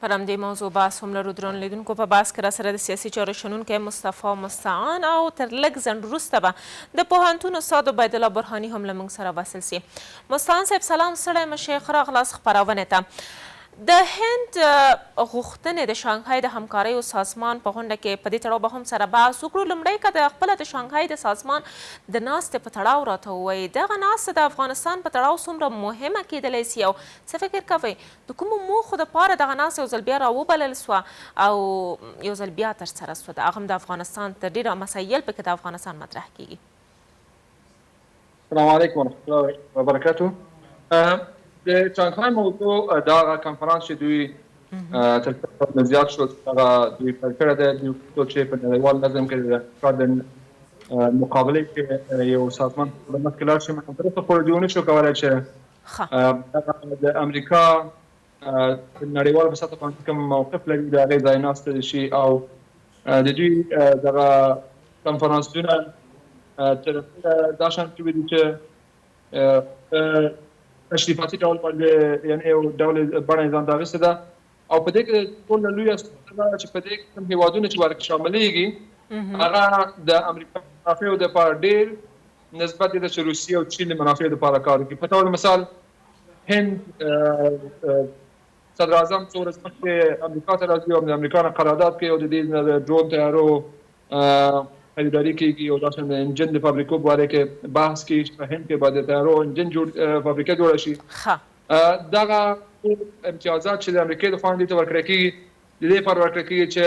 پر همدې موضوع بحث هم لرو. درنو لیدونکو، په بحث کې راسره د سیاسي چارو شنونکی مصطفی مستعان او تر لږ ځنډ وروسته به د پوهنتون استاد عبیدالله برهاني هم له موږ سره وصل سي. مستعان صاحب سلام، ستړی مه شئ، ښه راغلاست خپرونې ته. د هند غوښتنې د شانګهای د همکاریو سازمان په غونډه کې په دې تړاو به هم سره بحث وکړو. لومړی که د خپله د شانګهای د سازمان د ناستې په تړاو راته ووایي، دغه ناسته د افغانستان په تړاو څومره مهمه کیدلی سي او څه فکر کوئ د کومو موخو دپاره دغه ناسته یو ځل بیا راوبلل سوه او یو ځل بیا ترسره سوه؟ د هغه هم د افغانستان تر ډېره مسایل پکې د افغانستان مطرح کیږي. السلام علیکم ورحمة الله وبرکاته. د شانګهای موضوع دغه کنفرانس چې دوی تر څو زیات شو هغه دوی پیل کړی دی، دوی غوښتل چې په نړیوال نظم کې د افکار د مقابلې کې یو سازمان په مخکې لاړ شي. تر اوسه پورې دوی ونه شو کولی چې د امریکا په نړیواله په سطحه باندې کوم موقف لري د هغې ځای ناسته شي او د دوی دغه کنفرانسونه تر دا شان شوي دي چې تشریفاتي ډول باندې یعنې یو ډول بڼه یې ځان ته اخیستې ده او په دې کې ټوله لویه ستونزه ده چې په دې کې کوم هېوادونه چې ورکې شاملېږي هغه د امریکا منافعو دپاره ډېر نسبت دی چې روسیې او چین د منافعو دپاره کار وکړي. په ډول مثال هند صدر اعظم څو ورځې مخکې امریکا ته راځي او د امریکا نه قرارداد کوي او د دې نه د ډرون طیارو خریداري کېږي او داسې د انجن د فابریکو په باره کې بحث کېږي چې په هند کې به د طیارو انجن فابریکه جوړه شي. دغه امتیازات چې د امریکې لخوا دوی ته ورکړی کېږي د دې لپاره ورکړی کېږي چې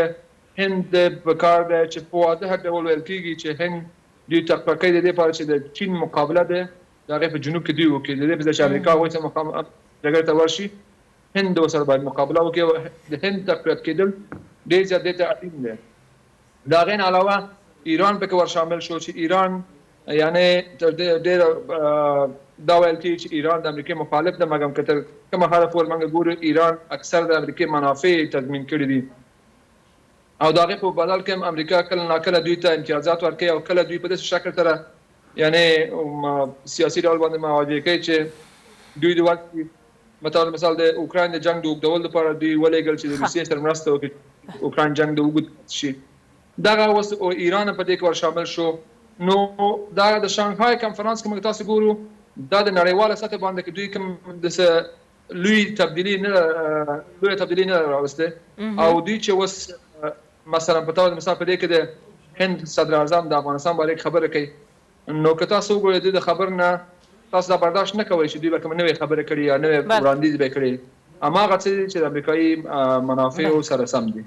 هند په کار دی چې په واضح ډول ویل کېږي چې هند دوی تقویه کوي د دې لپاره چې د چین مقابله دی د هغې په جنوب کې دوی وکړي. د دې په ځای چې امریکا هغوی ته جګړې ته ورشي، هند ورسره باید مقابله وکړي او د هند تقویت کېدل ډېر زیات دې ته اړین دی. د هغې نه علاوه ایران پکې ور شامل شو چې ایران یعنې تر ډېره دا ویل کېږي چې ایران د امریکې مخالف ده، مګر که تر کومه حده پورې موږ ګورو ایران اکثر د امریکې منافع تضمین کړي دي او د هغې په بدل کې هم امریکا کله ناکله دوی ته امتیازات ورکوي او کله دوی په داسې شکل سره یعنې سیاسي ډول باندې مواجه کوي چې دوی د وخت مثال د اوکراین د جنګ د اوږدولو لپاره دوی ولېږل چې د روسیې سره مرسته وکړي اوکراین جنګ د اوږد شي. دغه اوس ایران په دې کې ور شامل شو. نو دا د شانګهای کنفرانس کې موږ تاسو ګورو دا د نړیواله سطح باندې کې دوی کوم داسې لویه تبدیلي نه راوستې او دوی چې اوس مثلا په ډول مثال په دې کې د هند صدر اعظم د افغانستان باره خبره کوي، نو که تاسو وګورئ د خبر نه تاسو دا برداشت نه کوئ چې دوی به کوم نوې خبرې کړي یا نوې وړاندیز به کړي، هماغه څه چې د امریکایي منافعو سره سم دي.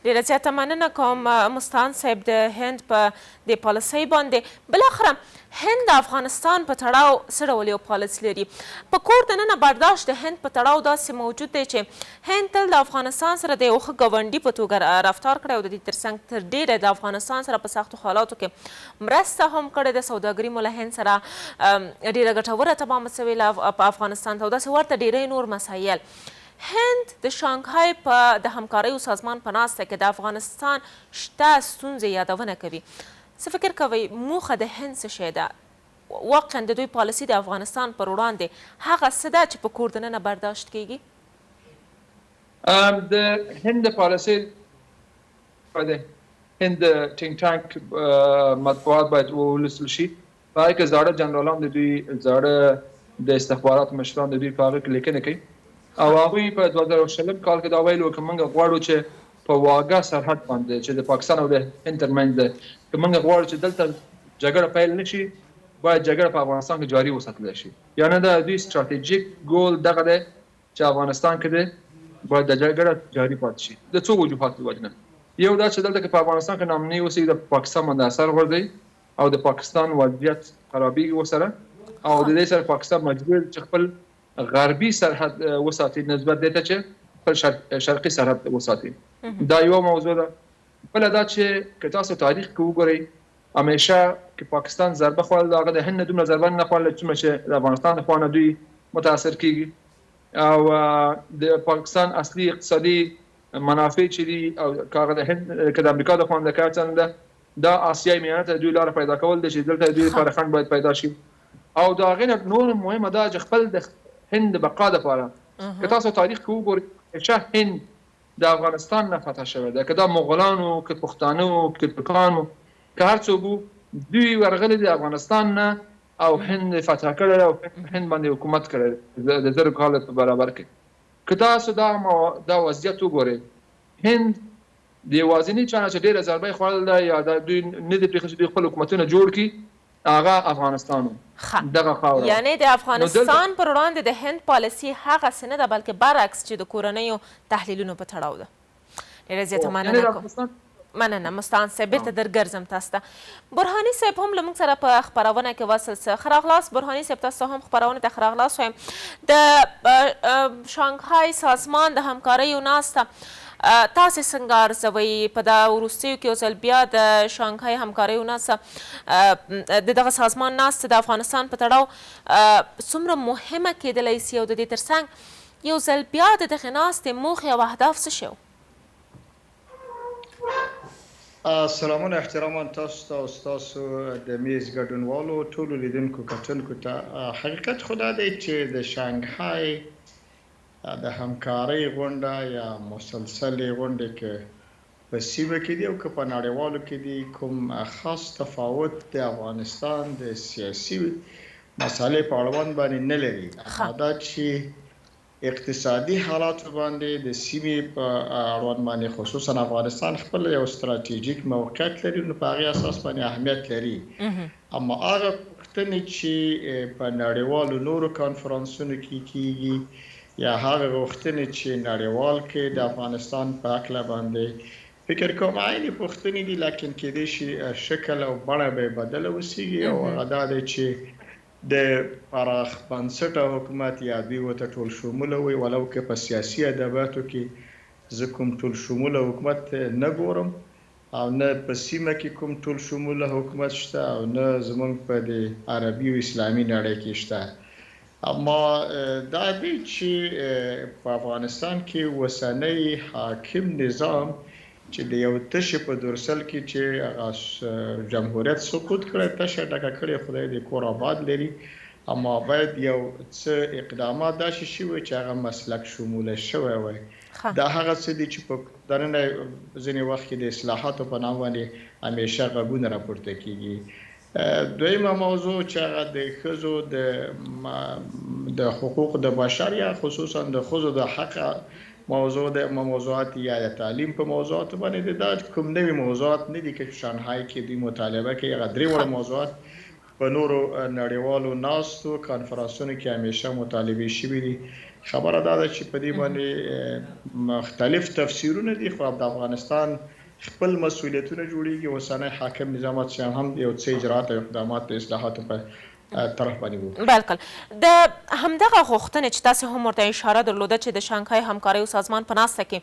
ډېره زیاته مننه کوم مستعان صاحب د هند په دې پالیسۍ باندې. بالاخره هند د افغانستان په تړاو څه ډول یو پالیسي لري؟ په کور دننه برداشت د هند په تړاو داسې موجود دی چې هند تل د افغانستان سره د یو ښه ګاونډي په توګه رفتار کړی او د دې ترڅنګ تر ډېره د افغانستان سره په سختو حالاتو کې مرسته هم کړې ده. سوداګري مو له هند سره ډېره ګټوره تمامه سوې په افغانستان ته او داسې ورته ډېری نور مسایل. هند د شانګهای په د همکاریو سازمان په ناسته کې د افغانستان شته ستونزې یادونه کوي. څه فکر کوئ موخه د هند څه شی ده؟ واقعا د دوی پالیسي د افغانستان پر وړاندې هغه څه ده چې په کور دننه برداشت کیږي؟ د هند پالیسي د هند ټینک ټانک مطبوعات باید ولوستل شي. په هغې کې زاړه جنرالان د دوی زاړه د استخباراتو مشران د دوی په هغه کې لیکنې کوي او هغوی په 2020 کال کې دا ویلي که موږ غواړو چې په واګه سرحد باندې چې د پاکستان او د هند ترمنځ ده که موږ غواړو چې دلته جګړه پیل نه شي باید جګړه په افغانستان کې جاري وساتلی شي. یعنې د دوی ستراتیژیک ګول دغه دی چې افغانستان کې دی باید د جګړه جاري پاتې شي د څو وجوهاتو له وجې نه. یو دا چې دلته کې په افغانستان کې ناامني اوسېږي د پاکستان باندې اثر غورځوي او د پاکستان وضعیت خرابېږي ورسره او د دې سره پاکستان مجبور چې خپل غربي سرحد وساتي نسبت دې ته چې خپل شرقي سرحد وساتي. دا یو موضوع ده. بله دا چې که تاسو تاریخ کې وګورئ همیشه کې پاکستان ضربه خوړل هغه د هند نه دومره ضربه نه خوړله څومره چې د افغانستان لخوا نه دوی متاثر کېږي او د پاکستان اصلي اقتصادي منافع چې دي او که هغه د هند که د امریکا لخوا نه کار څنګه ده دا آسیایي میانه ته دوی لاره پیدا کول دی چې دلته دوی لپاره خنډ باید پیدا شي او د هغې نه نور مهمه دا چې خپل د هند بقا دپاره که تاسو تاریخ کې وګورئ هند د افغانستان نه فتح شوی ده، که دا مغولانو که پښتانه که ترکانو که هر څوک وو، دوی ورغلي د افغانستان نه او هند فتح کړی او هند باندې حکومت کړی د زرو کالو په برابر کې. که تاسو دا وضعیت وګورئ، هند د یوازیني چا چې ډېره ضربه یې خوړل ده یا دوی نه دي پرېښي چې دوی خپل حکومتونه جوړ کړي، هغه افغانستان و. دغه خاوره یعنې د افغانستان پر وړاندې د هند پالیسي هغسې نه ده بلکې برعکس چې د کورنیو تحلیلونو په تړاو ده. ډېره زیاته مننه کوم. مننه مستعان صاحب، بیرته درګرځم تاسو ته. برهاني صاحب هم له موږ سره په خپرونه کې وصل څه. ښه راغلاست برهاني صاحب، تاسو هم خپرونې ته ښه راغلاست وایم. د شانګهای سازمان د همکاریو ناسته تاسې څنګه ارزوئ؟ په دا وروستیو کې یو ځل بیا د شانګهای همکاریو ناسته د دغه سازمان ناسته د افغانستان په تړاو څومره مهمه کېدلی سي او د دې ترڅنګ یو ځل بیا د دغې ناستې موخې او اهداف څه شي؟ سلامونه احتراما تاسو ته او ستاسو د میز ګډونوالو ټولو لیدونکو کتونکو ته. حقیقت خو دا دی چې د شانګهای د همکارۍ غونډه یا مسلسلې غونډې کې په سیمه کې دي او که په نړیوالو کې دي، کوم خاص تفاوت د افغانستان د سیاسي مسالې په اړوند باندې نه لري. دا چې اقتصادي حالاتو باندې د سیمې په اړوند باندې خصوصا افغانستان خپل یو ستراتیژیک موقعیت لري، نو په هغې اساس باندې اهمیت لري. اما هغه پوښتنې چې په نړیوالو نورو کانفرانسونو کې کیږي یا هغه غوښتنې چې نړیوال کې د افغانستان په هکله باندې فکر کوم عیني پوښتنې دي، لیکن کېدای شي شکل او بڼه به یې بدله وسیږي. او هغه دا دی چې د پراخ بنسټه حکومت یا دوی ورته ټول شموله وي، ولو که په سیاسي ادبیاتو کې زه کوم ټول شموله حکومت نه ګورم او نه په سیمه کې کوم ټول شموله حکومت شته او نه زموږ په د عربي او اسلامي نړۍ کې شته. اما دا دی چې په افغانستان کې اوسنی حاکم نظام چې د یو تشې په دورسل کې چې جمهوریت سقوط کړی، تشه ډکه کړې، خدای دې کور آباد لري. اما باید یو څه اقدامات داسې شوي چې هغه مسلک شموله شوی وای. دا هغه څه دي چې په دننه ځینې وخت کې د اصلاحاتو په نام باندې همیشه غږونه راپورته کیږي. دویمه موضوع چې هغه د ښځو د حقوق د بشر یا خصوصا د ښځو د حق موضوع د موضوعات یا د تعلیم په موضوعات باندې دا کوم نوي موضوعات نه دي چې شانګهای کې دوی مطالبه کوي. هغه درې وړ موضوعات په نورو نړیوالو ناستو کانفرانسونو کې همیشه مطالبه شوي دي. خبره دا ده چې په دې باندې مختلف تفسیرونه دي، خو د افغانستان خپل مسؤلیتونه جوړیږي. اوسنی حاکم نظامات چې هم یو څه اجراءات او اقدامات د اصلاحاتو په طرف باندې وو. بالکل د همدغه غوښتنې چې تاسې هم ورته اشاره درلوده چې د شانګهای همکاریو سازمان په ناسته کې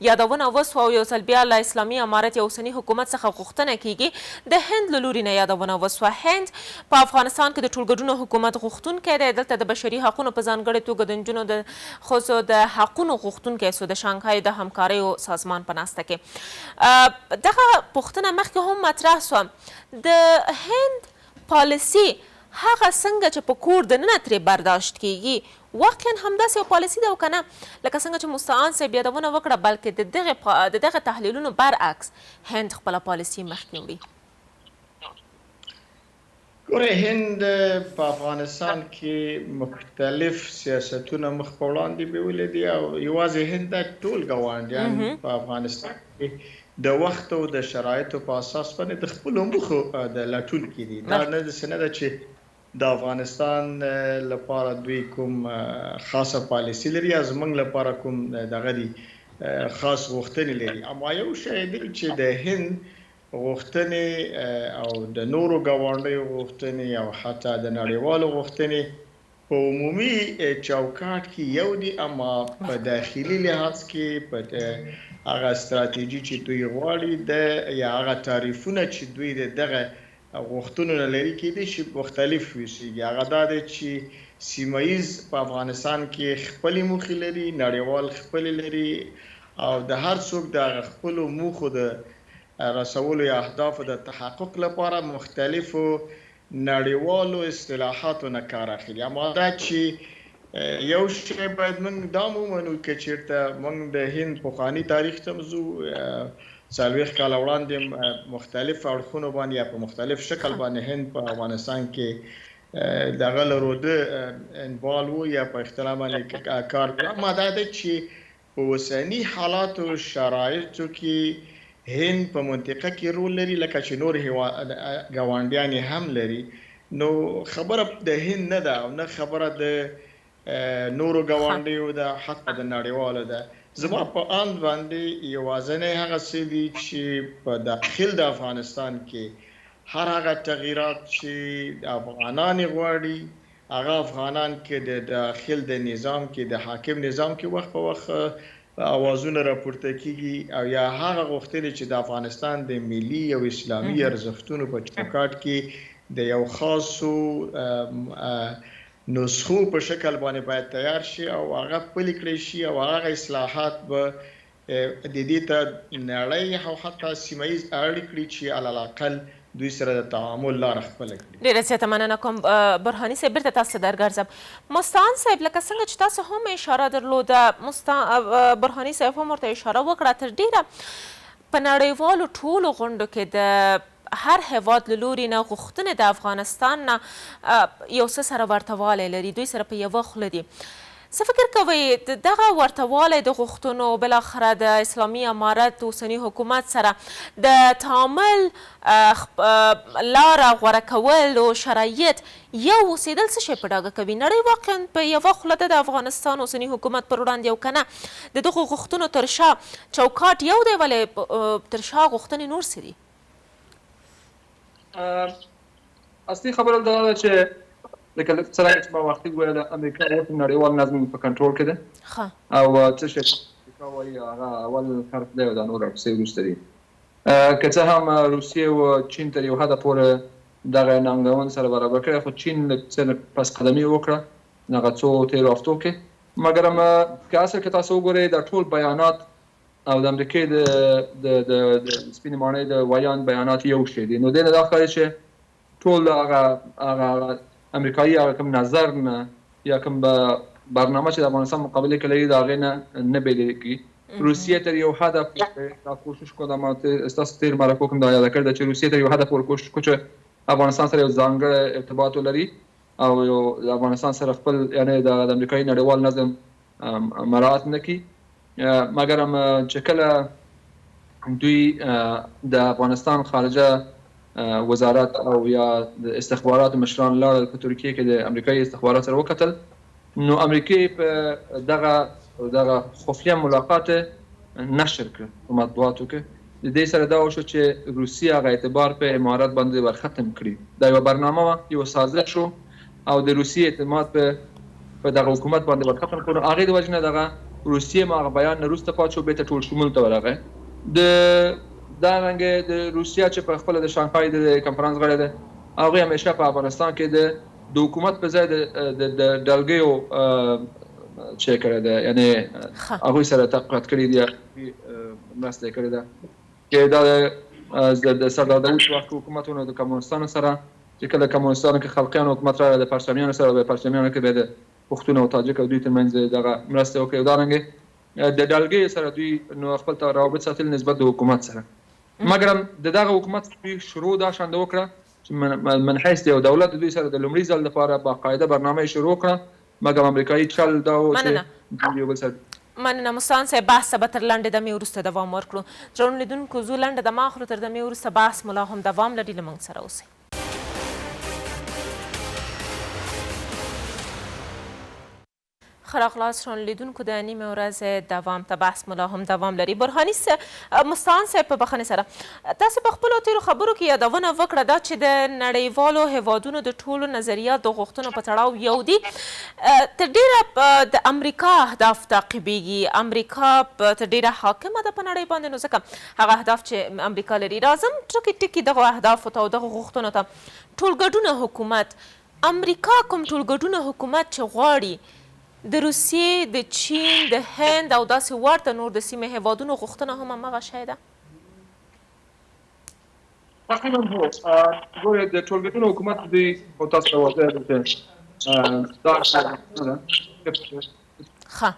یادونه وسوه او یو ځل بیا له اسلامي امارت یا اوسني حکومت څخه غوښتنه کیږي د هند له لوري نه یادونه وسوه. هند په افغانستان کې د ټولګډونو حکومت غوښتونکی دی، دلته د بشري حقونو په ځانګړې توګه د نجونو د ښځو د حقونو غوښتونکی سو د شانګهای د همکاریو سازمان په ناسته کې. دغه پوښتنه مخکې هم مطرح سوه، د هند پالیسي هغه څنګه چې په کور دننه ترې برداشت کیږي واقعا همداسې یو پالیسي ده او که نه لکه څنګه چې مستعان صاحب یادونه وکړه، بلکې د دغه تحلیلونو برعکس هند خپله پالیسي مخکې وړي؟ ګورئ، هند په افغانستان کې مختلف سیاستونه مخ په وړاندې بیولي دي او یوازې هند دا ټول ګاونډیان په افغانستان کې د وخت او د شرایطو په اساس باندې د خپلو موخو د لټون کې دي. دا نه داسې نه ده چې د افغانستان لپاره دوی کوم خاصه پالیسي لري یا زموږ لپاره کوم دغه دي خاص غوښتنې لري. اما یو شی دی چې د هند غوښتنې او د نورو ګاونډیو غوښتنې او حتی د نړیوالو غوښتنې په عمومي چوکاټ کې یو دي، اما په داخلي لحاظ کې په هغه ستراتیژي چې دوی غواړي د یا هغه تعریفونه چې دوی د دغه غوښتنونه لري کېدای شي مختلف وي. هغه دا دی چې سیمه ییز په افغانستان کې خپلې موخې لري، نړیوال خپلې لري او د هر څوک د خپلو موخو د رسولو یا اهدافو د تحقق لپاره مختلفو نړیوالو اصطلاحاتو نه کار اخلي. اما دا چې یو شی باید موږ دا ومنو که چېرته موږ د هند پخواني تاریخ ته ځو 40 کاله وړاندې مختلف اړخونو باندې یا په مختلف شکل باندې هند په افغانستان کې دغه لروده انوالو و یا په اختلاف باندې کار کوي. اما دا ده چې په اوسني حالاتو شرایطو کې هند په منطقه کې رول لري لکه چې نور ګاونډیان هم لري. نو خبره د هند نه ده او نه خبره د نورو ګاونډیو ده، حتی د نړیوالو ده. زما په اند باندې یوازینی هغه څه دي چې په داخل د افغانستان کې هر هغه تغییرات چې افغانان غواړي هغه افغانان کې د داخل د نظام کې د حاکم نظام کې وخت په وخت اوازونه راپورته کیږي او یا هغه غوښتنې چې د افغانستان د ملي او اسلامي ارزښتونو په چوکاټ کې د یو خاصو نسخو په شکل باندې باید تیار شي او هغه پلي کړی شي او هغه اصلاحات به د دې ته نړۍ او حتی سیمه ییز اړیکې کړي چې علاقل دوی سره د تعامل لاره خپله کړي. ډېره زیاته مننه کوم برهاني صاحب. بیرته تاسو ته درګرځم. مستعان صاحب لکه څنګه چې تاسو هم اشاره درلوده، برهاني صاحب هم ورته اشاره وکړه، تر ډېره په نړیوالو ټولو غونډو کې د هر هیواد له لوري نه غوښتنې د افغانستان نه یو څه سره ورته والی لري، دوی سره په یوه خوله دي. څه فکر کوئ دغه ورته والی د غوښتنو بالاخره د اسلامي امارت اوسني حکومت سره د تعامل لاره غوره کول او شرایط یو اوسېدل څه شی په ډاګه کوي؟ نړۍ واقعا په یوه خوله ده د افغانستان اوسني حکومت پر وړاندې او که نه د دغو غوښتنو تر شا چوکاټ یو دی ولې تر شا غوښتنې نور څه دي؟ اصلي خبره دا ده چې لکه څرنګه چې ما وختي وویل امریکا اوس نړیوال نظم په کنټرول کې ده او څه شی امریکا وایي هغه اول حرف دی او دا نور ورپسې وروسته دي. که څه هم روسیې او چین تر یو حده پورې دغه ننګونې سره برابر کړی، خو چین لږ څه پس قدمي وکړه دغه څو تېرو هفتو کې. مګر که اصل کې تاسو وګورئ دا ټول بیانات او د امریکې د سپینې ماڼۍ د ویان بیانات یو شی دي. نو دې نه دا ښکاري چې ټول هغه امریکایي هغه کوم نظر نه یا کوم برنامه چې د افغانستان مقابله کې لري د هغې نه بېلېږي. روسیې تر یو حده پورې دا کوشش کوله، ما ستاسو تېر مرکو کوم دا یاده کړې ده چې روسیې تر یو حده پورې کوشش وکړو چې افغانستان سره یو ځانګړی ارتباط ولري او یو د افغانستان سره خپل یعنې د امریکایي نړیوال نظم مراعات نه کړي. مګر هم چې کله دوی د افغانستان خارجه وزارت او یا د استخباراتو مشران لاړل په ترکیه کې د امریکایي استخبارات سره وکتل، نو امریکې په دغه خفیه ملاقات نشر کړ په مطبوعاتو کې. د دې سره دا وشو چې روسیه هغه اعتبار په امارات باندې ورختم کړي. دا یوه برنامه وه، یوه سازش شو او د روسیې اعتماد په دغه حکومت باندې ورختم کړو. هغې د وجې نه دغه روسیې ما هغه بیان نه وروسته پاتې شو، بېرته ټول شمول ته ورغی. دا رنګه د روسیا چې په خپل د شانګهای د کنفرانس غړی ده، هغوی همیشه په افغانستان کې د حکومت په ځای د ډلګیو چې کړی ده، یعنې هغوی سره تحقیقات کړي دي، مرسته یې کړې ده چې دا د سردار داود په وخت کې حکومتونو د کمونستانو سره چې کله کمونستانو کې خلقیانو حکومت راغی د پرچمیانو سره، د پرچمیانو کې به د پښتون او تاجک او دوی ترمنځ دغه مرسته وکړي. دا رنګې د ډلګیو سره دوی نو خپل روابط ساتل نسبت د حکومت سره. مګر هم د دغه حکومت شروع دا شانده وکړه چې من حیث د یو دولت دوی سره د لومړي ځل لپاره باقاعده برنامه شروع کړه. مګر امریکایي چل دا و چې یو بل سره مننه. مستعان صاحب بحث به تر لنډې دمې وروسته دوام ورکړو. درنو لیدونکو زو لنډه دمه اخلو، تر دمې وروسته بحث ملا هم دوام لري. له موږ سره اوسئ. ښه راغلاست درنو لیدونکو، د نیمې ورځې دوام ته بحث ملا هم دوام لري. برهاني مستعان صاحب په بخښنې سره تاسو په خپلو تېرو خبرو کې یادونه وکړه دا چې د نړیوالو هیوادونو د ټولو نظریات د غوښتنو په تړاو یو دي. تر ډېره د امریکا اهداف تعقیبېږي، امریکا تر ډېره حاکمه ده په نړۍ باندې، نو ځکه هغه اهداف چې امریکا لري. راځم ټکي ټکي دغو اهدافو ته او دغو غوښتنو ته. ټولګډونه حکومت، امریکا کوم ټولګډونه حکومت چې غواړي د روسیې، د چین، د هند او داسې ورته نور د سیمې هیوادونو غوښتنه هم همغه شی ده؟ تقریبا هو. ګورئ د ټولګټونو حکومت دوی خو تاسو ته واضح ده چې دا نه ده ښه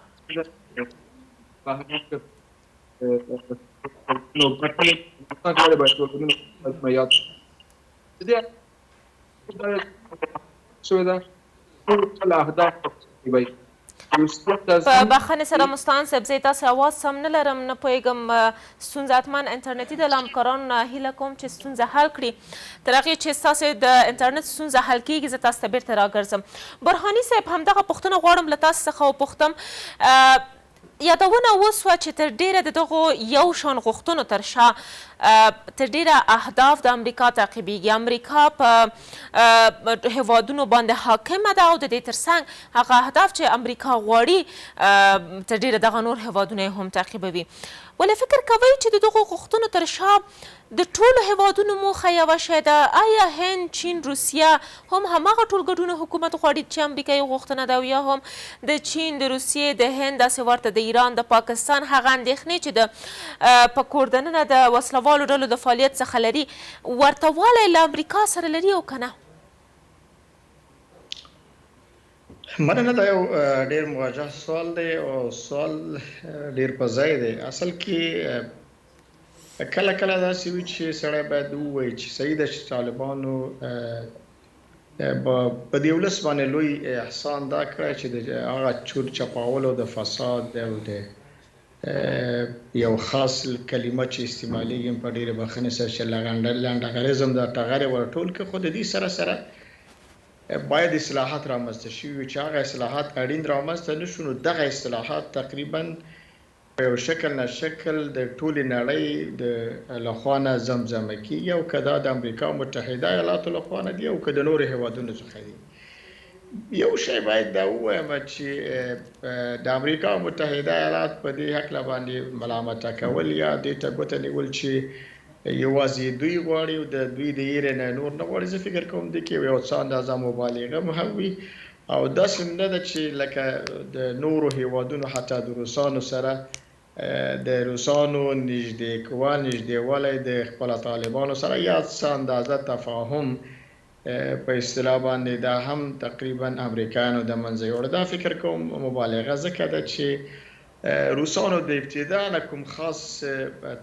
نو پاکستان کې باید ټول معیار دې شو ده ټول اهداف وي په بخښنې سره مستعان صاحب زه تاسې اواز سم نه لرم نه پوهېږم ستونزه حتما انټرنیټي ده له همکارانو نه هیله کوم چې ستونزه حل کړي تر هغې چې ستاسې د انټرنیټ ستونزه حل کېږي زه تاسو ته بیرته راګرځم برهاني صاحب همدغه پوښتنه غواړم له تاسو څخه وپوښتم یادونه وسوه چې تر ډیره د دغو یو شان غوښتنو تر شا تر ډیره اهداف د امریکا تعقیبیږي امریکا په هیوادونو باندې حاکمه ده او د دې ترڅنګ هغه اهداف چې امریکا غواړي تر ډیره دغه نور هیوادونه یې هم تعقیبوي ولې فکر کوئ چې د دغو غوښتنو تر شا د ټولو هیوادونو موخه یوه شی ده آیا هند چین روسیه هم هماغه ټولګډونه حکومت غواړي چې امریکایي غوښتنه ده او یا هم د چین د روسیې د هند داسې ورته د ایران د پاکستان هغه اندېښنې چې د په کور دننه د وسلوالو ډلو د فعالیت څخه لري ورته والی له امریکا سره لري او که نه مننه دا یو ډیر مواجه سوال دی او سوال ډیر په ځای دی اصل کې کله کله داسې وي چې سړی باید ووایي چې صحیح ده چې طالبانو په دې ولس باندې لوی احسان دا کړی چې د هغه چور چپاولو د فساد او د یو خاص کلمه چې استعمالیږي په ډېرې بخښنې سره چې لنډغرزم دا ټغرې ورټول کړي خو د دې سره سره باید اصلاحات رامنځته شوي وي چې هغه اصلاحات اړین رامنځته نه شو نو دغه اصلاحات تقریبا په یو شکل نه شکل د ټولې نړۍ د لخوا نه زمزمه کېږي او که دا د امریکا متحده ایالاتو لخوا نه دي او که د نورو هیوادونو څخه دي یو شی باید دا ووایم چې د امریکا متحده ایالات په دې هکله باندې ملامته کول یا دې ته ګوته نیول چې یوازې دوی غواړي او د دوی د یېرې نه نور نه غواړي زه فکر کوم دې کې یو څه اندازه مبالغه هم وي او داسې نه ده چې لکه د نورو هیوادونو حتی د روسانو سره د روسانو نږدېوالی د خپله طالبانو سره یا څه اندازه تفاهم په اصطلاح باندې دا هم تقریبا امریکایانو د منځه یوړه دا فکر کوم مبالغه ځکه ده چې روسانو د ابتدا نه کوم خاص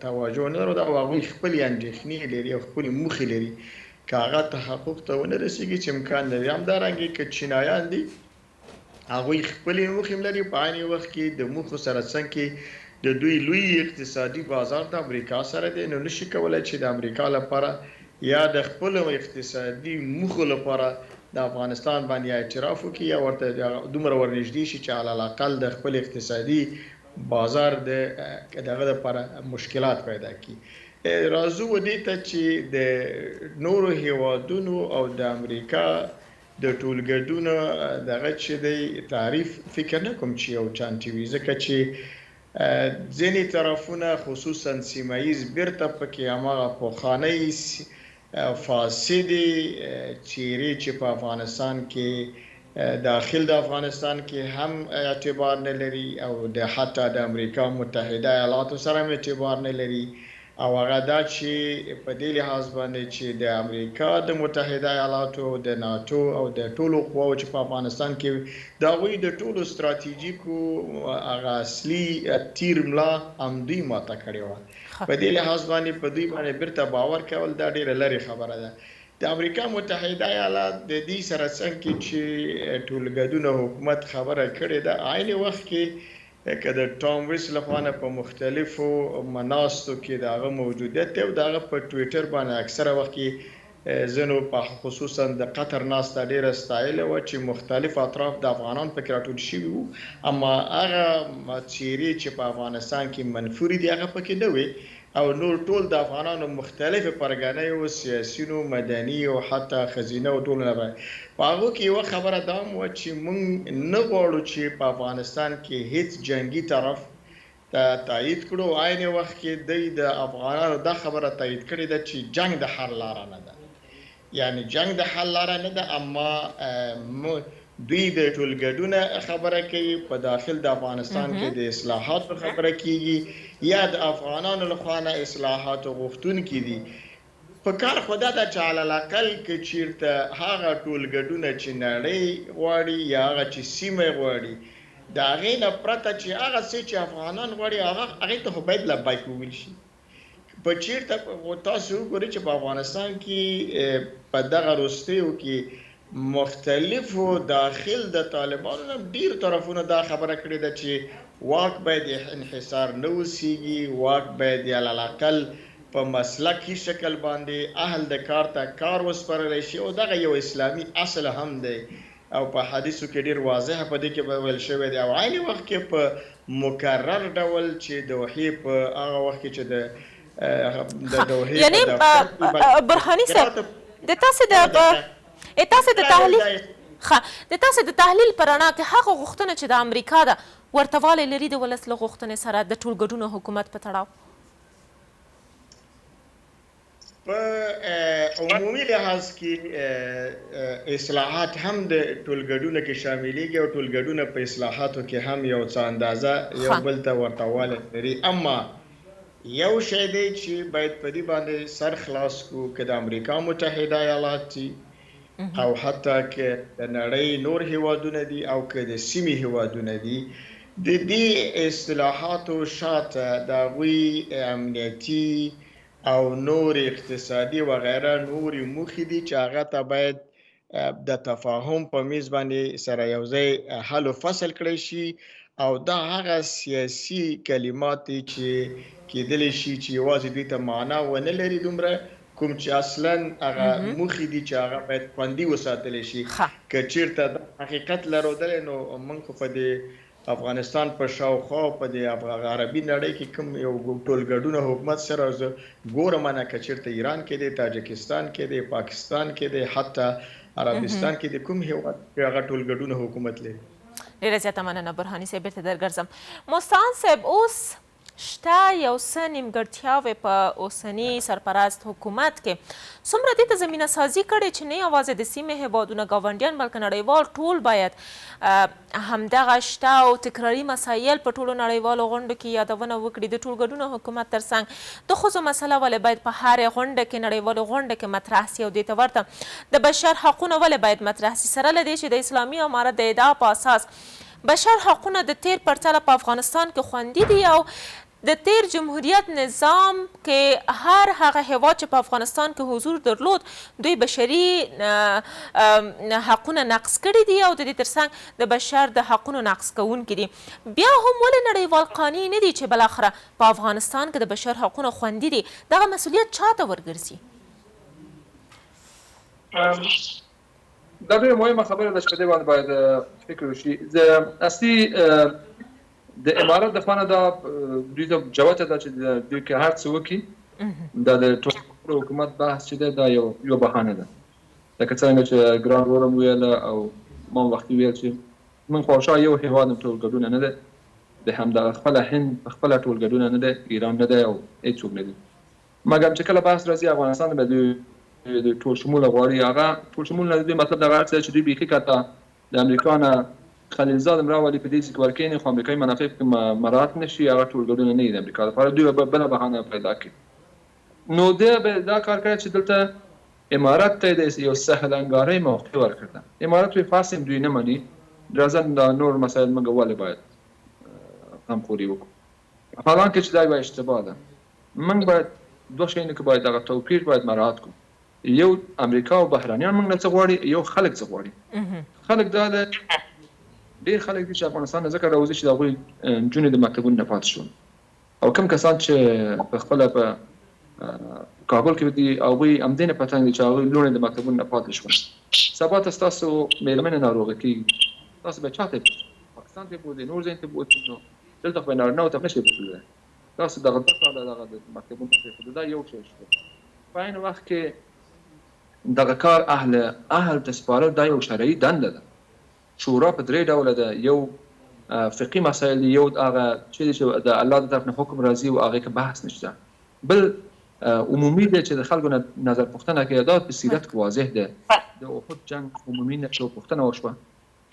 توجه نه لري او هغوی خپلې اندېښنې لري او خپلې موخې لري که هغه تحقق ته ونه رسېږي چې امکان لري همدارنګې که چینایان دي هغوی خپلې موخې هم لري په عین وخت کې د موخو سره څنګ کې د دوی لوی اقتصادي بازار د امریکا سره دی نو نشي کولی چې د امریکا لپاره یا د خپلو اقتصادي موخو لپاره د افغانستان باندې اعتراف وکړي یا ورته دومره ورنږدې شي چې علی الاقل د خپل اقتصادي بازار دغه لپاره مشکلات پیدا کړي راځو دې ته چې د نورو هیوادونو او د امریکا د ټولګډونو دغه چې دی تعریف فکر نه کوم چې یو چانټي وي ځکه چې ځینې طرفونه خصوصا سیمه ییز بیرته پکې هماغه پخوانۍ فاسدې څېرې چې په افغانستان کې داخل د افغانستان کې هم اعتبار نه لري او د حتی د امریکا متحده ایالاتو سره هم اعتبار نه لري او هغه دا چې په دې لحاظ باندې چې د امریکا د متحده ایالاتو د ناتو او د ټولو قواو چې په افغانستان کې د هغوی د ټولو ستراتیژیکو هغه اصلي تیر ملا همدوی ماته کړې وه په دې لحاظ باندې په دوی باندې بیرته باور کول دا ډېره لرې خبره ده د امریکا متحده ایالات د دې سره څنګ کې چې ټولګډونه حکومت خبره کړې ده عین وخت کې که د ټام ویس لخوا نه په مختلفو مناستو کې د هغه موجودیت دی او د هغه په ټویټر باندې اکثره وخت کې ځینو په خصوصا د قطر ناسته ډېره ستایلې وه چې مختلف اطراف د افغانان پکې راټول شوي وو اما هغه څېرې چې په افغانستان کې منفورې دي هغه پکې نه وې او نور ټول د افغانانو مختلفې پرګنۍ او سیاسینو مدني او حتی ښځینه او ټولو نه په هغو کې یوه خبره دا هم وه چې موږ نه غواړو چې په افغانستان کې هیڅ جنګي طرف تایید کړو عین وخت کې دوی د افغانانو دا خبره تایید کړې ده چې جنګ د حل لاره نه ده یعنی جنګ د حل لاره نه ده اما دوی د ټولګډونه خبره کوي په داخل د افغانستان کې د اصلاحاتو خبره کیږي یا د افغانانو لخوا نه اصلاحاتو غوښتونکي دي په کار خو دا ده چې على الاقل که چېرته هغه ټولګډونه چې نړۍ غواړي یا هغه چې سیمه غواړي د هغې نه پرته چې هغه څه چې افغانان غواړي هغې ته خو باید لبیک وویل شي. په چېرته تاسو وګورئ چې په افغانستان کې په دغه وروستیو کې مختلفو داخل د طالبانو نه ډېرو طرفونو دا خبره کړې ده چې واک باید انحصار نه اوسیږي، واک باید علی الاقل په مسلکي شکل باندې اهل د کار ته کار وسپارلی شي او دغه یو اسلامي اصل هم دی او په حدیثو کې ډېر واضح په دې کې ویل شوی دی او عین وخت کې په مکرر ډول چې دوحې په هغه وخت کې چې د دوحې یعنی برهاني صاحب د تاسې د تحلیل په رڼا کې هغه غوښتنه چې د امریکا ده ورته والی لري د ولس له غوښتنې سره د ټولګډونو حکومت په تړاو؟ په عمومي لحاظ کې اصلاحات هم د ټولګډونو کې شاملېږي او ټولګډونه په اصلاحاتو کې هم یو څه اندازه یو بل ته ورته والی لري. اما یو شی دی چې باید په دې باندې سر خلاص کړو که د امریکا متحده ایالات دي او حتی که د نړۍ نور هیوادونه دي او که د سیمې هیوادونه دي، د دې اصلاحاتو شاته د هغوی امنیتي او نور اقتصادي وغیره نورې موخې دي چې هغه ته باید د تفاهم په میز باندې سره یو ځای حل و فصل کړی شي او دا هغه سیاسي کلمات دي چې کېدلی شي چې یوازې دوی ته معنا ونه لري دومره کوم چې اصلا هغه موخې دي چې هغه باید خوندي وساتلی شي. که چېرته د حقیقت لرودلی نو موږ خو په دې افغانستان په شاوخوا په دې عربي نړۍ کې کوم یو ټولګډونه حکومت سره زه ګورم نه که چېرته ایران کې دی، تاجکستان کې دی، پاکستان کې دی، حتی عربستان کې دی، کوم هیواد کې هغه ټولګډونه حکومت لري. ډېره زیاته مننه برهاني صاحب، بیرته درګرځم. مستعان صاحب، اوس شته یو څه نیمګړتیاوې په اوسني سرپرست حکومت کې څومره دې ته زمینه سازي کړې چې نه یوازې د سیمې هیوادونه ګاونډیان بلکې نړیوال ټول باید همدغه شته او تکراري مسایل په ټولو نړیوالو غونډو کې یادونه وکړي. د ټولګډونو حکومت ترڅنګ د ښځو مسله ولې باید په هرې غونډه کې نړیوالو غونډه کې مطرح سي او دې ته ورته د بشر حقونه ولې باید مطرح سي، سره له دې چې د اسلامي امارت د ادعا په اساس بشر حقونه د تیر پرتله په افغانستان کې خوندي دي او د تیر جمهوریت نظام کې هر هغه هیواد چې په افغانستان کې حضور درلود دوی بشري حقونه نقض کړي دي او د دې ترڅنګ د بشر د حقونو نقض کوونکي دي. بیا هم ولې نړیوال قانون نه دی چې بالاخره په افغانستان کې د بشر حقونه خوندي دي؟ دغه مسؤلیت چاته ورګرځي؟ دا ډېره مهمه خبره ده چې په دې باندې باید فکر وشي. اصلي د امارت د خوا نه دا دوی ته جوته ده چې دوی که هر څه وکړي دا د ټول حکومت بحث چې دی دا یو بهانه ده. لکه څنګه چې ګران ورم ویله او ما وختي ویل چې موږ خواوشا یو هېواد هم ټولګډونه نه دی، د همدغه خپله هند په خپله ټولګډونه نه دی، ایران نه دی او هېڅوک نه دي. مګر چې کله بحث راځي افغانستان به دوی ټول شموله غواړي. هغه ټول شمول نه دوی مطلب دغه هر څه چې دوی بیخي کته د امریکا نه خلیلزاد راولي په دې چې ورکېنې خو امریکایي منافع پکې مراعات نه شي، هغه ټولګډونه نه وي د امریکا لپاره، دوی به بله بهانه پیدا کړي. نو دی به دا کار کوي چې دلته امارت ته د یو سهلنګارۍ موقع ورکړه ده. امارت وایي فاسم دوی نه مني، راځه دا نور مسایل موږ ولې باید همخوري وکړو، حالانکه چې دا یوه اشتباه ده. موږ باید دوه شیانو کې باید دغه توپیر باید مراعات کړو. یو امریکا او بهرانیان موږ نه څه غواړي، یو خلک څه غواړي. خلک دا ده ډېر خلک دي چې افغانستان نه ځکه راوځي چې د هغوی نجونې د مکتبونو نه پاتې شول او کوم کسان چې په خپله په کابل کې دي هغوی همدې نه پتنګ دي چې هغوی لوڼې د مکتبونو نه پاتې شول. سبا ته ستاسو مېرمنې ناروغه کېږي، تاسو به چا ته پاکستان ته بوځئ، نور ځای ته بوځئ، نو دلته خو به نارینهو ته نه شئ بوتلی. تاسو دغه 2 کاله دغه د مکتبونو پرېښودو دا یو شی شو. په عین وخت کې دغه کار اهل ته سپارل دا یو شرعي دنده ده. شورا په 3 ډوله ده، یو فقهي مسایل دي، یو هغه چې د الله د طرف نه حکم راځي او هغې کې بحث نشته، بل عمومي دی چې د خلکو نظر پوښتنه کوي. دا په سیرت کې واضح ده. د احد جنګ عمومي پوښتنه وشوه،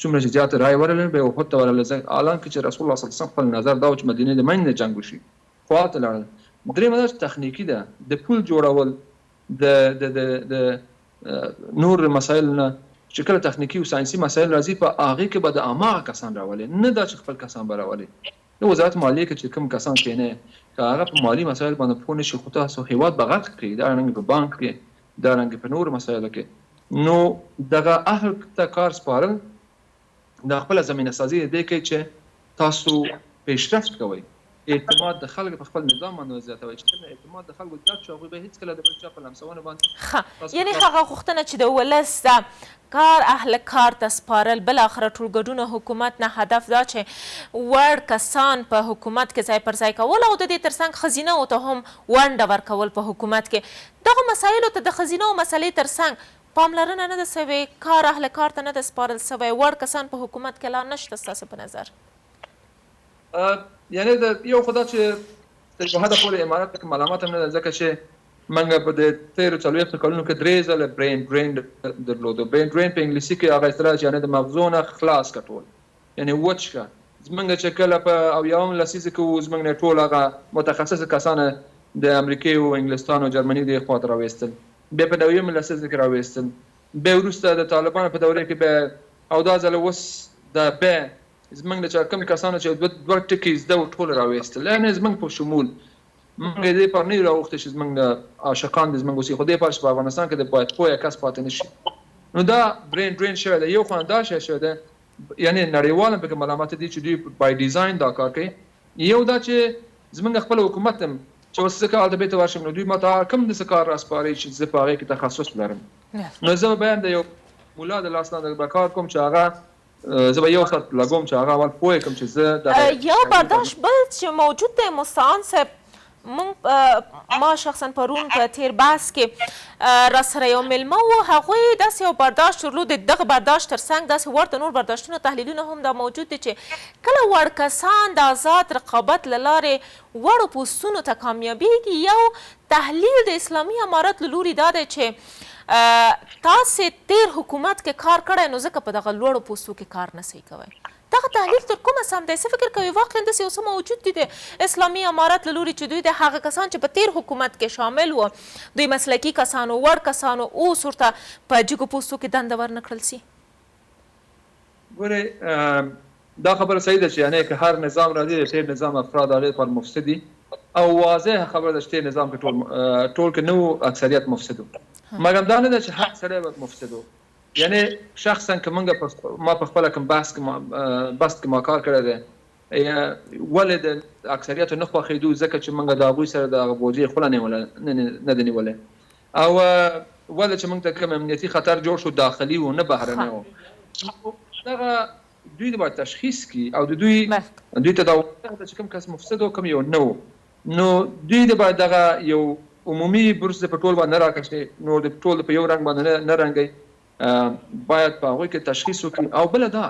څومره چې زیاته رایې ورغلې به احد ته ورغله، حالانکه چې رسول الله صلی الله علیه وسلم خپل نظر دا و چې مدینې د منځ نه جنګ وشي، خوا ته لاړل. درېیمه دا چې تخنیکي ده، د پل جوړول د نور مسایل نه چې کله تخنیکي او ساينسي مسایل راځي په هغه کې به د اماغه کسان راولي نه دا چې خپل کسان به راولي. د وزارت مالیې کې چې کوم کسان کېنه که هغه په مالي مسایل باندې پوه نشي خو تاسو هیواد به غرق کړي دارنګې په بانک کې دارنګې په نورو مسایلو کې نو دغه اهل ته کار سپارل د خپله زمینه سازي دې کوي چې تاسو پیشرفت کوئ اعتماد د خلکو په خپل نظام باندې زیاتوي چې کله اعتماد د خلکو زیات شي هغوی به هېڅکله د بل چا په لمسونه باندې یعنې هغه غوښتنه چې د ولس د کار اهل کار ته سپارل بالاخره ټولګډونه حکومت نه هدف دا چې وړ کسان په حکومت کې ځای پر ځای کول او د دې ترڅنګ ښځینهو ته هم ونډه ورکول په حکومت کې دغو مسایلو ته د ښځینهو مسلې ترڅنګ پاملرنه نه ده سوې کار اهل کار ته نه ده سپارل سوی وړ کسان په حکومت کې لا نشته ستاسو په نظر؟ یعنی د یو خدا چې تر په حده پورې امارات کې ملامت هم نه ده ځکه چې موږ په د تېرو څلوېښتو کلونو کې 3 ځله برین ډرین درلودو. برین ډرین په انګلیسي کې هغه اصطلاح چې یعنې د مغزو نه خلاص کټول یعنې وچ که زموږ چې کله په اویاوم لسیزه کې وو زموږ نه ټول هغه متخصص کسان د امریکې او انګلستان او جرمني دې خوا ته راویستل بیا په نویم لسیزه کې راویستل بیا وروسته د طالبانو په دورې کې بیا او دا ځله اوس د بیا زموږ د چا کوم کسانو چې دوه ټکي زده و ټول راویستل یعنې زموږ په شمول موږ یې دې پر نه یو راوښتې چې زموږ د عاشقان د زموږ اوسي خو دې پر چې په افغانستان کې د باید پوهه کس پاتې نه شي نو دا برین ډرین شوی دی. یو خو دا شی شوی دی یعنې نړیوال هم پکې ملامت دي چې دوی بای ډیزاین دا کار کوي. یو دا چې زموږ خپل حکومت هم چې اوس زه که هلته بېرته ورشم نو دوی ماته کوم داسې کار راسپارئ چې زه په هغې کې تخصص لرم نو زه به د یو مولا د لاس نه به کار کوم چې هغه زه به یو ساعت لګوم چې هغه اول پوه کړم چې زه یا برداشت بل چې موجود دی مستعان صاحب ما شخصا پرون په تیر بحث کې راسره یو میلمه و هغوی داسې یو برداشت درلود دغه برداشت ترڅنګ داسې ورته نور برداشتونه تحلیلونه هم دا موجود دي چې کله وړ کسان د آزاد رقابت له لارې وړو پوستونو ته کامیابیږي یو تحلیل د اسلامي امارت له لوري دا دی چې تاسې تیر حکومت کې کار کړی نو ځکه په دغه لوړو پوستو کې کار نسئ کوئ دغه تحلیل تر کومه سم دی څه فکر کوئ واقعا داسې یو څه موجود دي د اسلامي امارت له لوري چې دوی د هغه کسان چې په تیر حکومت کې شامل وو دوی مسلکي کسانو وړ کسانو اوس ورته په جګو پوستو کې دنده ورنه کړل سي؟ ګورئ دا خبره صحیح ده چې یعنې که هر نظام راځي د تېر نظام افراد هغې لپاره مفسد دي او واضح خبره ده چې تېر نظام کې ټول کې نه و اکثریت مفسد و مګر دا نه ده چې هر سړی به مفسد و یعنې شخصا که موږ ما په خپله کوم بحث کې ما کار کړی دی ولې د اکثریتو نه خوښېدو ځکه چې موږ د هغوی سره د هغه بوجۍ خپله نه ده نیولی او ولې چې موږ ته کوم امنیتي خطر جوړ شو داخلي و نه بهرنی و دغه دوی د باید تشخیص کړي او د دوی ته دا ووایي چې کوم کس مفسد و کوم یو نه و نو دوی د باید دغه یو عمومي بورس په ټول باندې نه راکړي نو د ټول په یو رنګ باندې نه رنګوي باید په هغوی کې تشخیص وکړي او بله دا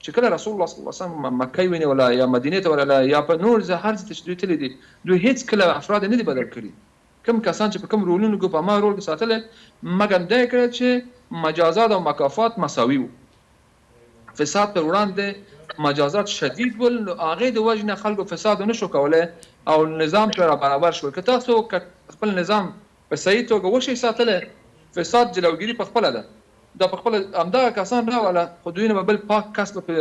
چې کله رسول الله صلی الله علیه وسلم مکه ونیوله یا مدینې ته ورغله یا په نور هر ځای ته چې دوی تللي دي دوی هېڅ کله افراد نه دي بدل کړي کوم کسان چې په کوم رولونو کې په هماغه رول کې ساتلی مګر دا یې کړی چې مجازات او مکافات مساوي وو فساد پر وړاندې مجازات شدید ول نو هغې د وجې نه خلکو فساد نه شو کولی او نظام پرې برابر شول که تاسو خپل نظام په صحیح توګه وشئ ساتلی فساد جلوګیري په خپله ده دا په خپله همدغه کسان راوله خو دوی نه به بل پاک کس په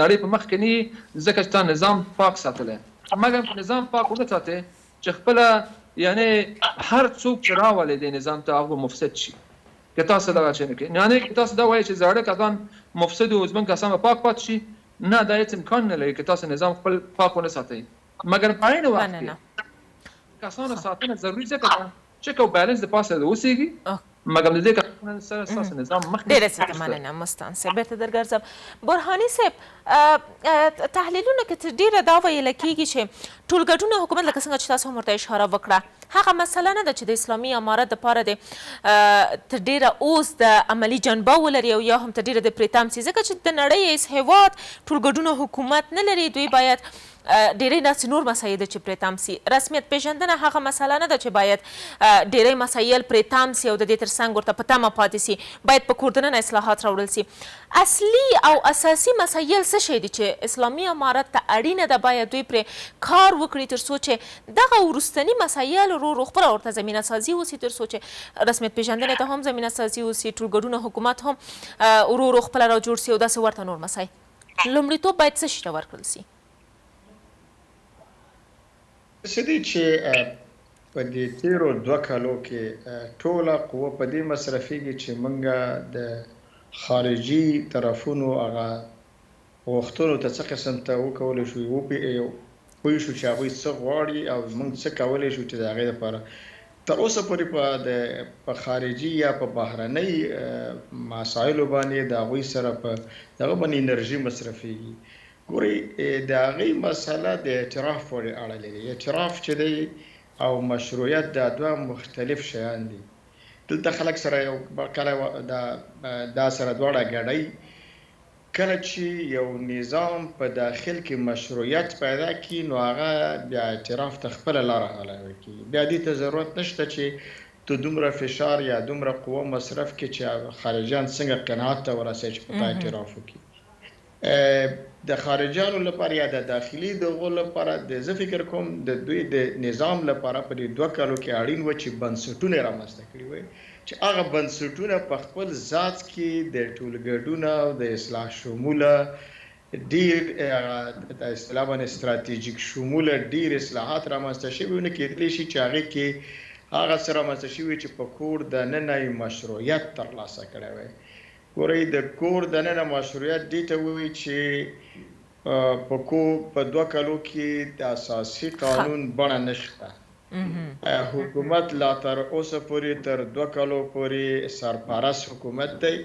نړۍ په مخ کې نه وي ځکه چې تا نظام پاک ساتلی مګر په نظام پاک ونه ساتې چې خپله یعنې هر څوک چې راولې دې نظام ته هغه مفسد شي که تاسو دغه شی نه کوئ یعنې که تاسو دا وایئ چې زاړه کسان مفسد و زموږ کسان به پاک پاتې شي نه دا هېڅ امکان نه لري که تاسو نظام خپل پاک ونه ساتئ مګر په عین وخت کې کسانو ساتنه ضروري ځکه ده چې که بیلنس د پاسه اوسېږي مګر د دې کسانو سره ستاسو نظام مخکې ډېره زیاته مننه مستعان صاحب بیرته درګرځم برهاني صاحب تحلیلونو کې ډېره دا ویله کېږي چې ټولګډونه حکومت لکه څنګه چې تاسو هم ورته اشاره وکړه هغه مسله نه ده چې د اسلامي امارت دپاره د تر ډېره اوس د عملي جنبه ولري او یا هم تر ډېره د پرې تم سي ځکه چې د نړۍ هېڅ هېواد ټولګډونه حکومت نه لري دوی باید ډېری داسې نور مسایل چې پرې تم سي رسمیت پېژندنه هغه مسله نه ده چې باید ډېری مسایل پرې تم سي او د دې ترڅنګ ورته په تمه پاتې سي باید په کور دننه اصلاحات راوړل سي اصلي او اساسي مسایل څه شی دي چې اسلامي امارت ته اړینه ده باید دوی پرې کار وکړي تر څو چې دغه وروستني مسایلو ورو خپله ورته زمینه سازي وسي تر څو چې رسمیت پېژندنې ته هم زمینه سازي وسي ټولګډونه حکومت هم ورو خپله را جوړ سي او داسې ورته نور مسایل لومړیتوب باید څه شي ته ورکړل سي؟ څه دی چې په دې تیرو 2 کالو کې ټوله قوه په دې مصرفېږي چې موږ د خارجي طرفونو هغه غوښتنو ته څه قسم ته وکولی شو پوه شو چې هغوی څه غواړي او موږ څه کولی شو چې د هغې لپاره تر اوسه پورې په خارجي یا په بهرنۍ مسایلو باندې د هغوی سره په دغه باندې انرژي مصرفېږي. ګورئ د هغې مسله د اعتراف پورې اړه لري. اعتراف چې دی او مشروعیت دا دوه مختلف شیان دي. دلته خلک سره یو کله دا سره دواړه ګډوي. کله چې یو نظام په داخل کې مشروعیت پیدا کړي نو هغه بیا اعتراف ته خپله لاره هواروي کړي. بیا دې ته ضرورت نشته چې ته دومره فشار یا دومره قوه مصرف کړي چې خارجیان څنګه قناعت ته ورسوي چې په تا اعتراف وکړي. د خارجیانو لپاره یا د داخلي دغو لپاره زه فکر کوم د دوی د نظام لپاره په دې 2 کالو کې اړین و چې بنسټونه رامنځته کړي وای چې هغه بنسټونه په خپل ذات کې د ټولګډونه او د اصلاح شموله ډیر د اصطلاح باندې استراتیژیک شموله ډیر اصلاحات رامنځته شوي ونه کېدلی شي چې هغې کې هغه څه رامنځته شوي چې په کور دننه یې مشروعیت ترلاسه کړی وی. ګورئ د کور دننه مشروعیت دې ته وایي چې په 2 کالو کې د اساسي قانون بڼه نشته. حکومت لا تر اوسه پورې تر 2 کالو پورې سرپرست حکومت دی.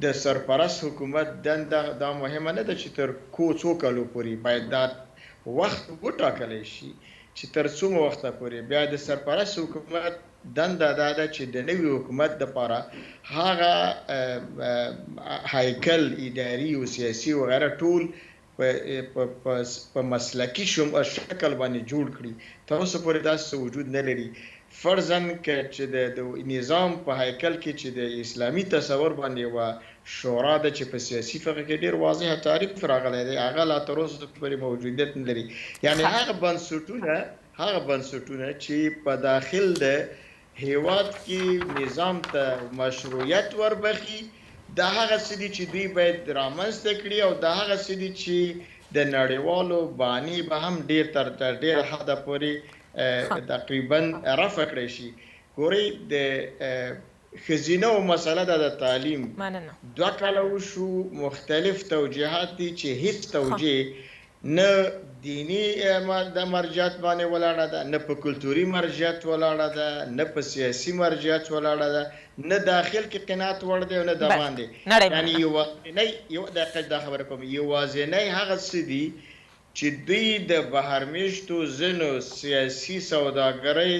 د سرپرست حکومت دنده دا مهمه نه ده چې تر 2 کالو پورې باید دا وخت وټاکلی شي چې تر څومره وخته پورې. بیا د سرپرست حکومت دنده دا ده چې د نوي حکومت دپاره هغه هیکل اداري او سیاسي وغیره ټول په مسلکي شکل باندې جوړ کړي. تر اوسه پورې داسې وجود نه لري. فرضاً که چې د نظام په هیکل کې چې د اسلامي تصور باندې یوه شورا ده چې په سیاسي فقه کې ډېر واضح تعریف راغلی دی، هغه لا تر اوسه پورې موجودیت نه لري. یعنې هغه بنسټونه چې په داخل د هیواد کې نظام ته مشروعیت وربخي دا هغه څه دي چې دوی باید رامنځته کړي او دا هغه څه دي چې د نړیوالو باني به هم ډېر تر ډېره حده پورې تقریبا رفع کړی شي. ګورئ د ښځینهو مسله ده د تعلیم 2 کاله وشو، مختلف توجیهات دي چې هیڅ توجیه نه دینی د مرجعیت باندې ولاړه ده، نه په کلتوري مرجعیت ولاړه ده، نه په سیاسي مرجعیت ولاړه ده، نه داخل کې قناعت وړ دی او نه د باندې. یعنې یوازینی دا خبره کوم یوازینی هغه څه دي چې دوی د بهرمیشتو ځینو سیاسي سوداګرۍ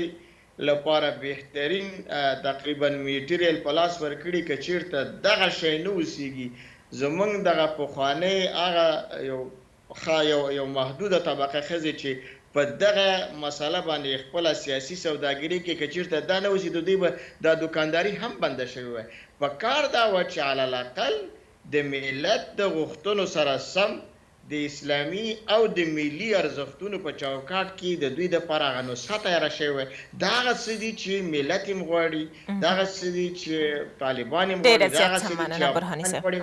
لپاره بهترین تقریبا میټیریل په لاس ورکړي. که چېرته دغه شی نه اوسېږي زموږ دغه پخوانی هغه یو محدوده طبقه ښځې چې په دغه مسله باندې خپله سیاسي سوداګري کې که چېرته دا نه اوسي د دوی به دا دوکانداري هم بنده شوې وای. په کار دا وه چې علی الاقل د ملت د غوښتنو سره سم د اسلامي او د ملي ارزښتونو په چوکاټ کې د دوی دپاره هغه نسخه تیاره شوې وای. دا هغه څه دي چې ملت یې غواړي، دا هغه څه دي چې طالبان یې غواړي، دا هغه څه دي چې افغان غواړي،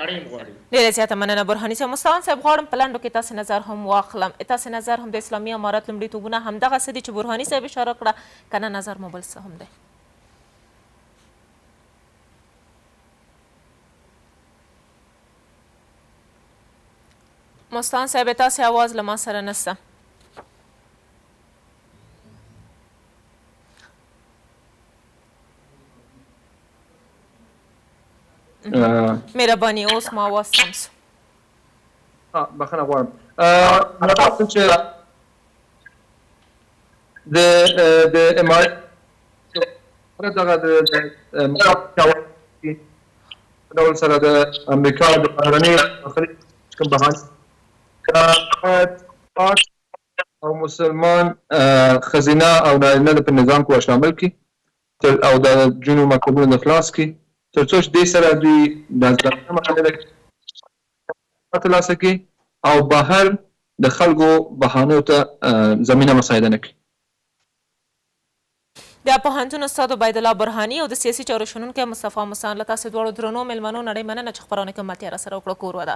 نړۍ یې غواړي. ډېره زیاته مننه برهاني صاحب. مستعان صاحب غواړم په لنډو کې تاسې نظر هم واخلم. تاسې نظر هم د اسلامي امارت لومړیتوبونه همدغه څه دي چې برهاني صاحب اشاره کړه که نه نظر مو بل څه هم دی؟ مستعان صاحب تاسې آواز له ما سره نشته. مهرباني اوس ما آواز سم شو. بخښنه غواړم. چې د امارت دغه ډول سره د امریکا د بهرني کوم بهانه او مسلمان ښځینه او نارینه په نظام کې شامل کړي او د جنو مکتوبونو د خلاص کړي تر څو چې دې سره دوی د ځانګړې مرحلې ترلاسه کړي او بهر د خلکو بهانو ته زمینه مساعده نه کړي. د پوهنتون استاد عبید الله برهاني او د سیاسي چارو شنونکی مصطفی مسان له تاسو دواړو درنو مېلمنو نړۍ مننه چې خپرونه کې ملتیا راسره وکړه. کور وده.